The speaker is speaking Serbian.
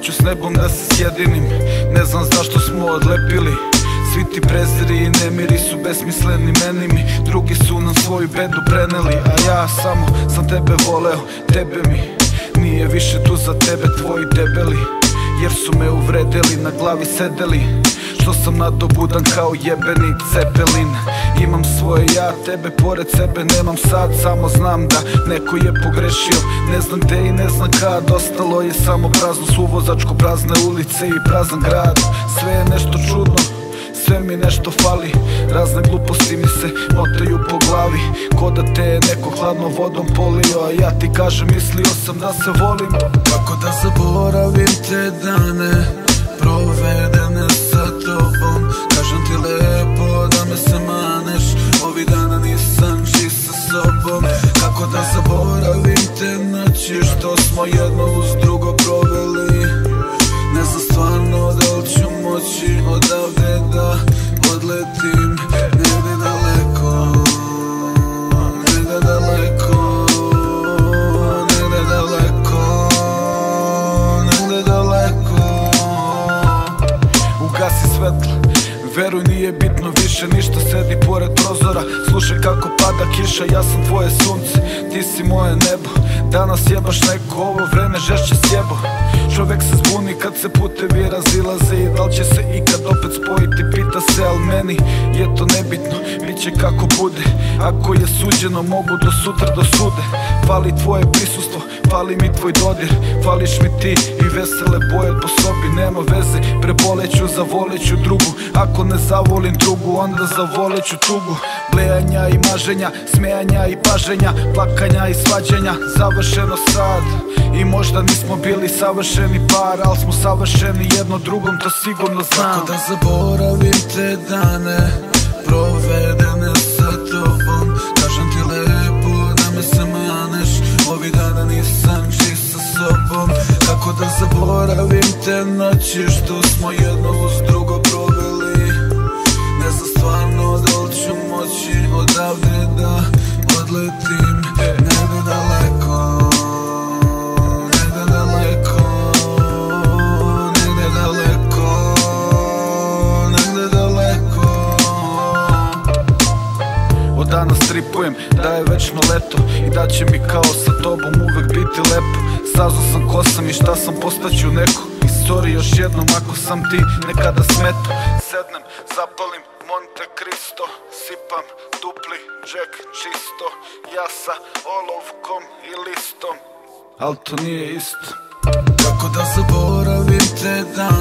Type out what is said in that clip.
hoću s nebom da se sjedinim. Ne znam zašto smo odlepili. Svi ti preziri i nemiri su besmisleni meni mi. Drugi su nam svoju bedu preneli, a ja samo sam tebe voleo. Tebe mi nije više tu za tebe tvoji debeli, jer su me uvredili, na glavi sedeli. Što sam nadobudan kao jebeni cepelin. Imam svoje ja, tebe pored sebe nemam sad. Samo znam da neko je pogrešio, ne znam gde i ne znam kad. Ostalo je samo prazno suvozačko, prazne ulice i prazan grad. Sve je nešto čudno, sve mi nešto fali. Razne gluposti mi se motaju po glavi, ko da te je neko hladnom vodom polio. A ja ti kažem, mislio sam da se volimo. Kako da zaboravim te dane provedene sa tobom. Kažem ti lepo da me se maneš, ovih dana nisam živ sa sobom. Kako da zaboravim te noći što smo jedno uz drugo proveli. Ne znam stvarno da li ću moći odavde da odletim. Negde daleko, negde daleko, negde daleko, negde daleko. Ugasi svetla, veruj nije bitno više ništa. Sedi pored prozora, slušaj kako pada kiša. Ja sam tvoje sunce, ti si moje nebo. Danas jebaš neko, ovo vreme žešće sjebo. Čovek se zbuni kad se putevi razilaze, i da li će se ikad opet spojiti, pita se, al meni je to nebitno. Biće kako bude, ako je suđeno mogu do sutra do sude. Fali tvoje prisustvo, fali mi tvoj dodir, fališ mi ti i vesele boje po sobi. Nema veze, preboleću, zavoleću drugu. Ako ne zavolim drugu, onda zavoleću tugu. Blejanja i maženja, smejanja i paženja, plakanja i svađanja. Završeno sad, i možda nismo bili savršeni par, al smo savršeni jedno drugom, to sigurno znam. Kako da zaboravim te dane provedene sa tobom. Kažem ti lepo da me se maneš, ovih dana nisam živ sa sobom. Kako da zaboravim te noći što smo jedno uz drugo proveli. Ne znam stvarno da li ću moći odavde da odletim. Negde daleko, negde daleko, negde daleko, negde daleko. Od danas tripujem da je večno leto i da će mi kao sa tobom uvek biti lepo. Sazo sam ko sam i šta sam, postaću neko. I sorry još jednom ako sam ti nekada smeto. Sednem, zapalim Monte Cristo, sipam dupli džek čisto. Ja sa olovkom i listom, al to nije isto. Kako da zaboravim te dane